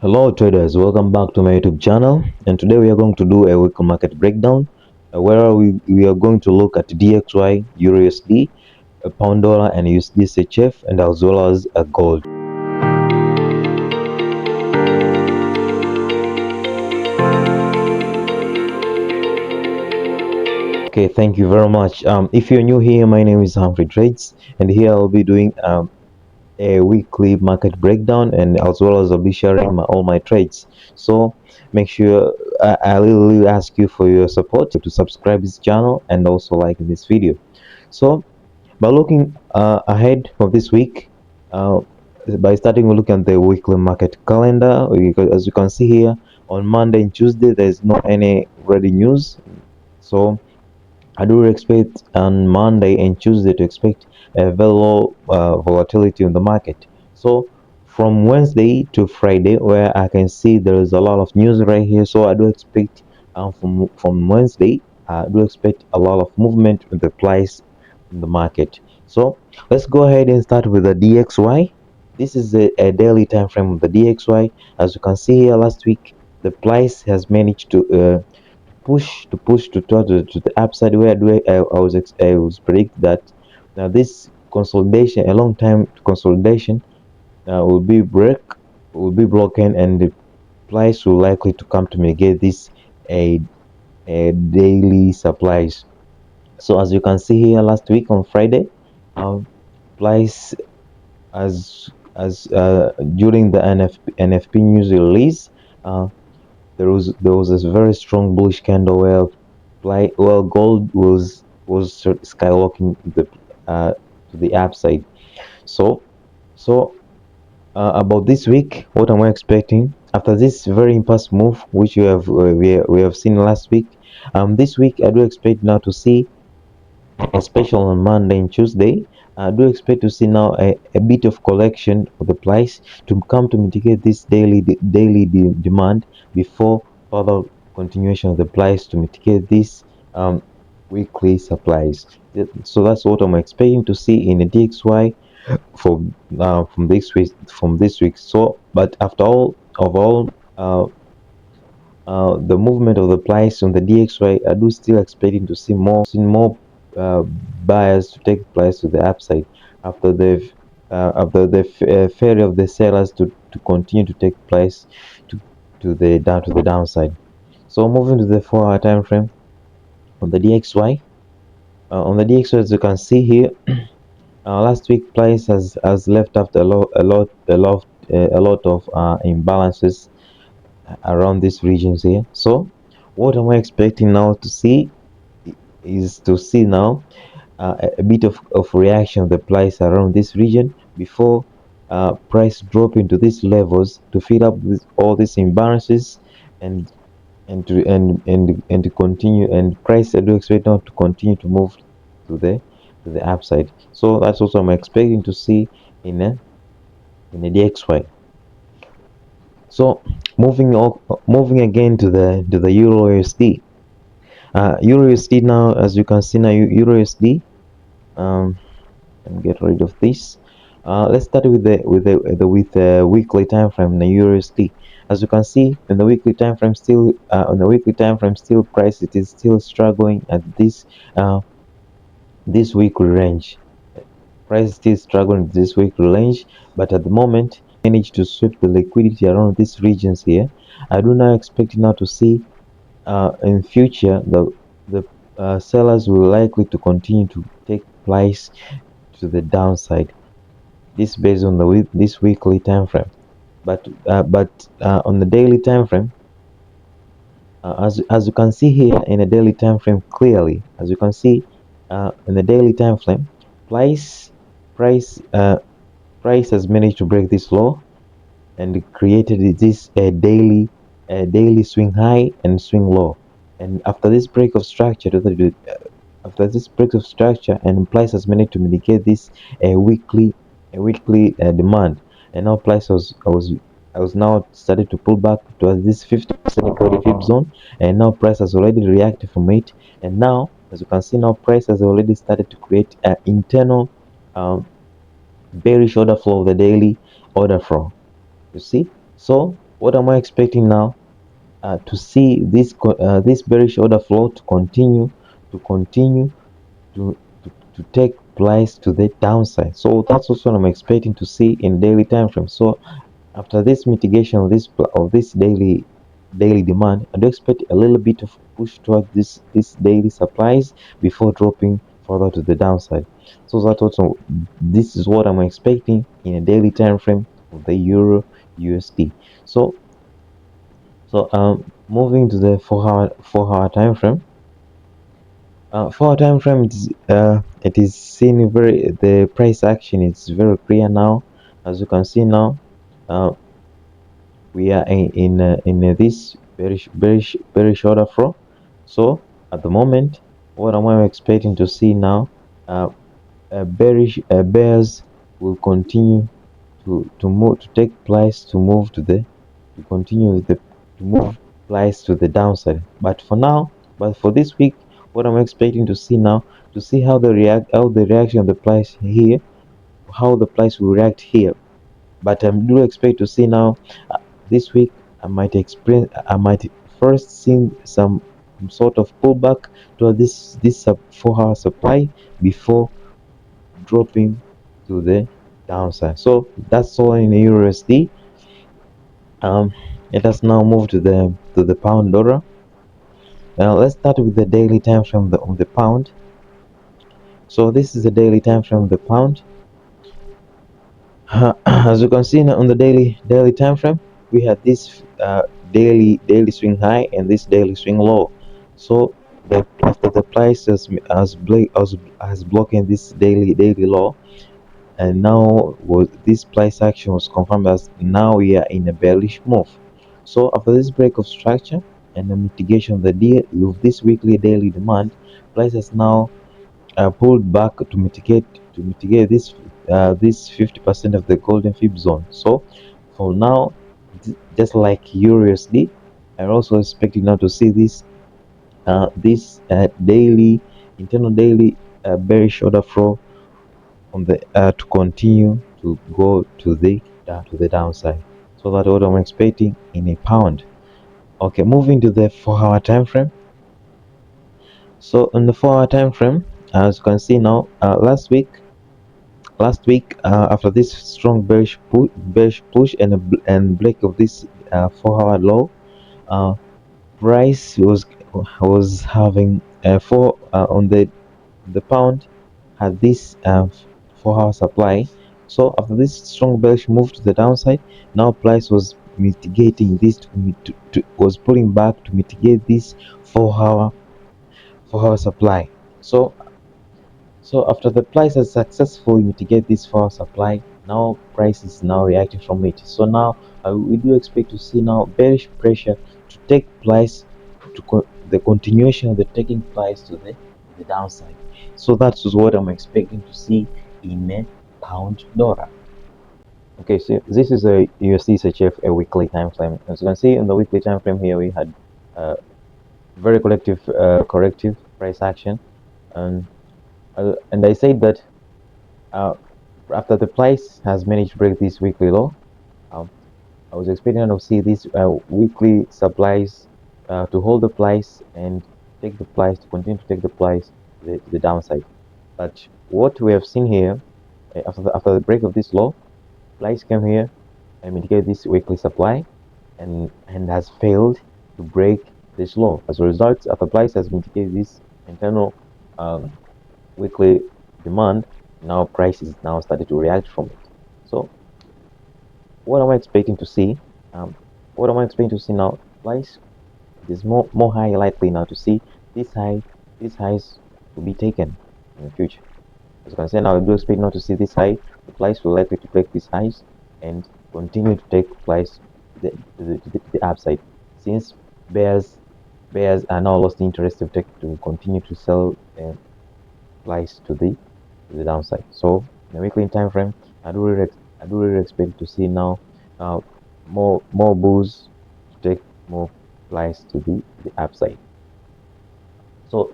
Hello traders, welcome back to my YouTube channel, and today we are going to do a weekly market breakdown where we are going to look at DXY, EURUSD, pound dollar and USDCHF, and as well as gold. Okay, thank you very much. If you're new here, my name is Humphries Trades, and here I'll be doing a weekly market breakdown, and as well as I'll be sharing all my trades. So make sure I will ask you for your support to subscribe this channel and also like this video. So by looking ahead of this week, by starting looking at the weekly market calendar, as you can see here, on Monday and Tuesday there's not any ready news. So I do expect on Monday and Tuesday to expect a very low volatility in the market. So from Wednesday to Friday, where I can see there is a lot of news right here, so I do expect from Wednesday, I do expect a lot of movement in the price in the market. So let's go ahead and start with the DXY. This is a daily time frame of the DXY. As you can see here, last week the price has managed to push to the upside, where I was predict that now this consolidation, a long time consolidation, will be broken, and the price will likely to come to mitigate this a, a daily supplies. So as you can see here, last week on Friday, price as during the NFP news release, there was this very strong bullish candle where gold was skyrocketing to the upside. So about this week, what am I expecting after this very impulse move which we have seen last week? This week I do expect now to see, especially on Monday and Tuesday, I do expect to see now a bit of collection of the price to come to mitigate this daily demand before further continuation of the price to mitigate this weekly supplies. So that's what I'm expecting to see in the DXY for from this week. So, but after all, overall, the movement of the price on the DXY, I do still expecting to see more uh, buyers to take price to the upside after the failure of the sellers to continue to take price to the downside. So moving to the 4-hour time frame on the DXY. On the DXY, as you can see here, last week price has left after a lot of imbalances around these regions here. So what am I expecting now to see is to see now a bit of reaction of the price around this region before price drop into these levels to fill up with all these imbalances, and to continue, and price I do expect now to continue to move to the upside. So that's also I'm expecting to see in a DXY. So moving again to the EURUSD. EURUSD now, as you can see now, EURUSD. And get rid of this. Let's start with the weekly time frame, the EURUSD. As you can see, in the weekly time frame, still price it is still struggling at this weekly range. Price is still struggling with this weekly range, but at the moment managed to sweep the liquidity around these regions here. I do not expect now to see in future the sellers will likely to continue to take price to the downside. This based on this weekly time frame, but on the daily time frame, as you can see here in the daily time frame clearly, as you can see in the daily time frame, price price has managed to break this low and created this a daily swing high and swing low. And after this break of structure, and price has managed to mitigate this weekly demand. And now price I was now started to pull back towards this 50% equity flip zone, and now price has already reacted from it. And now, as you can see, now price has already started to create an internal bearish order flow of the daily order flow. You see, so What am I expecting now? To see this bearish order flow to continue, to continue to take place to the downside. So that's also what I'm expecting to see in daily time frame. So after this mitigation of this daily demand, I do expect a little bit of push towards this daily supplies before dropping further to the downside. So that also, this is what I'm expecting in a daily time frame of the Euro USD. So moving to the 4 hour time frame. 4 hour time frame, it is seen very, the price action is very clear now. As you can see now, uh, we are in this very shorter flow. So at the moment, what am I expecting to see now? Bears will continue to take place, to move to the to continue the to move price to the downside. But for this week, what I'm expecting to see now, to see how the reaction of the price here, how the price will react here. But I do expect to see now, this week I might first see some sort of pullback to this 4 hour supply before dropping to the downside. So that's all in USD. Let us now move to the pound dollar. Now let's start with the daily time frame of the pound. So this is the daily time frame of the pound. As you can see now on the daily time frame, we had this daily swing high and this daily swing low. So after the price has blocking this daily low, and now this price action was confirmed as now we are in a bearish move. So after this break of structure and the mitigation of this weekly daily demand, price has now pulled back to mitigate this 50% of the golden fib zone. So for now, just like EURUSD, I'm also expecting now to see this daily internal daily bearish order flow on the to continue to go to the downside. So that's what I'm expecting in a pound. Okay, moving to the 4 hour time frame. So in the 4 hour time frame, as you can see now, last week, after this strong bearish push and break of this 4 hour low, uh, price was having four on the pound had this 4 hour supply. So after this strong bearish move to the downside, now price was mitigating this was pulling back to mitigate this 4 hour supply. So after the price has successfully mitigated this 4 hour supply, now price is now reacting from it. So now we do expect to see now bearish pressure to take place, the continuation of the taking place to the downside. So that's what I'm expecting to see in a pound dollar. Okay, so this is a USDCHF a weekly time frame. As you can see in the weekly time frame here, we had very corrective price action, and I said that after the price has managed to break this weekly low, um, I was expecting to see these weekly supplies to hold the price and continue to take the price to the downside. But what we have seen here, after the break of this low, price came here and mitigate this weekly supply and has failed to break this low. As a result, after price has mitigated this internal weekly demand, now price is now started to react from it. So what am I expecting to see? Um, what am I expecting to see now? Price, it is more high likely now to see these highs to be taken in the future. As you can see now, I do expect not to see this high. The price will likely to break these highs and continue to take price to the upside, since bears are now lost interest to continue to sell price to the downside. So in the weekly time frame, I do really expect to see now more bulls to take more price to the upside. So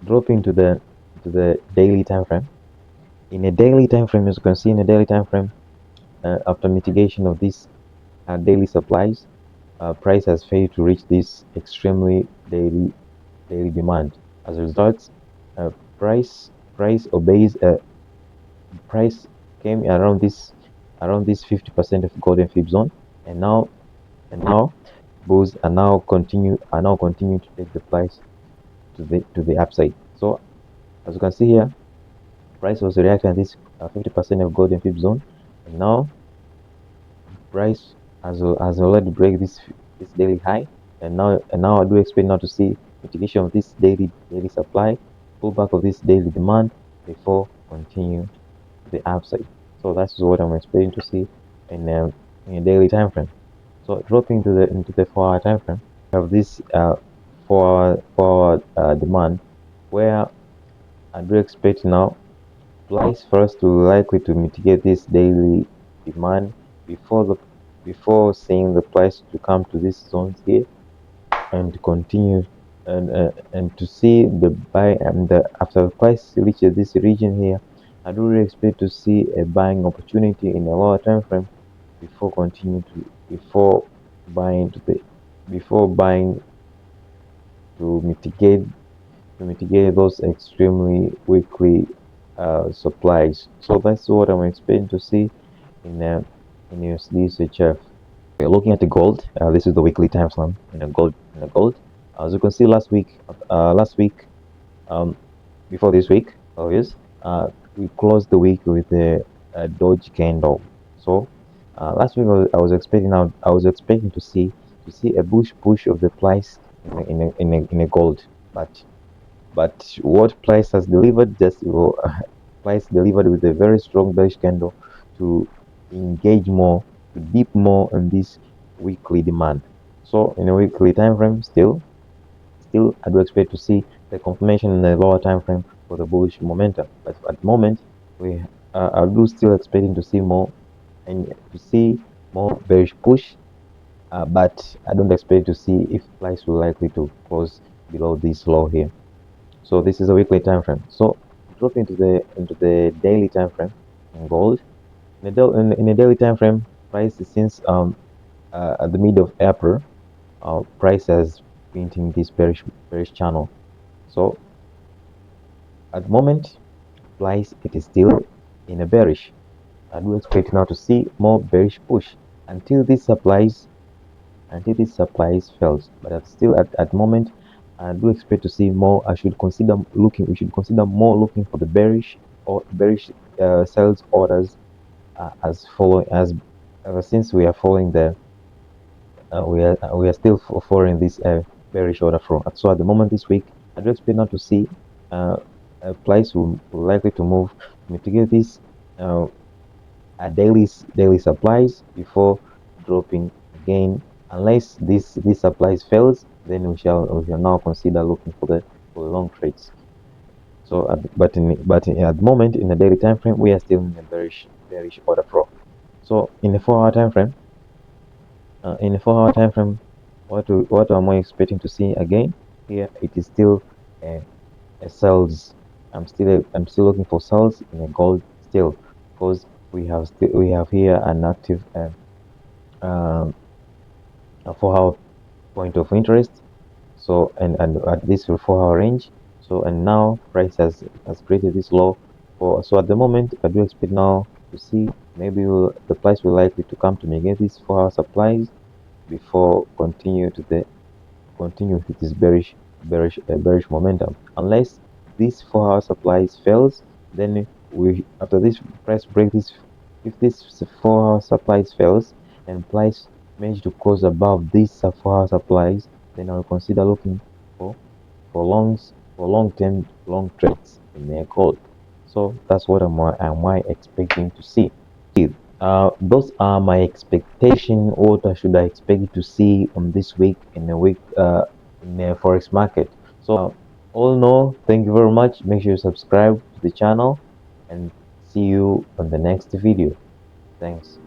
dropping to the daily time frame. In a daily time frame, as you can see in a daily time frame, after mitigation of this daily supplies, price has failed to reach this extremely daily demand. As a result, uh, price obeys price came around this 50% of golden fib zone, and now bulls are now continue to take the price to the upside. So as you can see here, price was reacting at this 50% of golden fib zone, and now price has already break this daily high, and now I do expect now to see mitigation of this daily supply, pullback of this daily demand before continue the upside. So that's what I'm expecting to see in a daily time frame. So dropping into the 4-hour time frame, we have this 4-hour demand, where I do expect now price first to likely to mitigate this daily demand before the before seeing the price to come to these zones here and continue and to see the buy and the after the price reaches this region here. I do really expect to see a buying opportunity in a lower time frame before continue to buying to the before buying to mitigate those extremely weakly supplies. So that's what I'm expecting to see in USDCHF. We're looking at the gold. This is the weekly time frame in a gold. As you can see, last week, um, before this week, yes, we closed the week with a Doge candle. So last week I was expecting to see a bullish push of the price in a gold, but what price has delivered just price delivered with a very strong bearish candle to engage more, to dip more on this weekly demand. So in a weekly time frame, still I do expect to see the confirmation in the lower time frame for the bullish momentum. But at the moment, we I do still expecting to see more and to see more bearish push. But I don't expect to see if price will likely to close below this low here. So this is a weekly time frame. So drop into the daily time frame in gold. In a daily time frame, price is since at the mid of April, price has painting this bearish channel. So at the moment, price it is still in a bearish. I do expect now to see more bearish push until this supplies fails. But at the moment, I do expect to see more. We should consider more looking for the bearish sales orders as following as since we are following the we are still following this bearish order flow. So at the moment this week, I do expect not to see a price will likely to move to mitigate this daily supplies before dropping again. Unless this supplies fails, then we shall now consider looking for the long trades. So at the moment in the daily time frame, we are still in a bearish order flow. So in the 4-hour time frame, what am I expecting to see again here? It is still a sales. I'm still looking for sales in a gold still, because we have here an active um, a 4-hour point of interest. So and at this 4-hour range. So and now price has created this low for. So at the moment, I do expect now to see maybe the price will likely to come to negate these 4-hour supplies before continue with this bearish momentum. Unless this 4-hour supplies fails, then we after this price break this, if this 4-hour supplies fails and price manage to close above these 4-hour supplies, then I'll consider looking for long trades in their gold. So that's what am I expecting to see. Those are my expectation. What should I expect to see on this week in a week in the forex market? So all in all, thank you very much. Make sure you subscribe to the channel and see you on the next video. Thanks.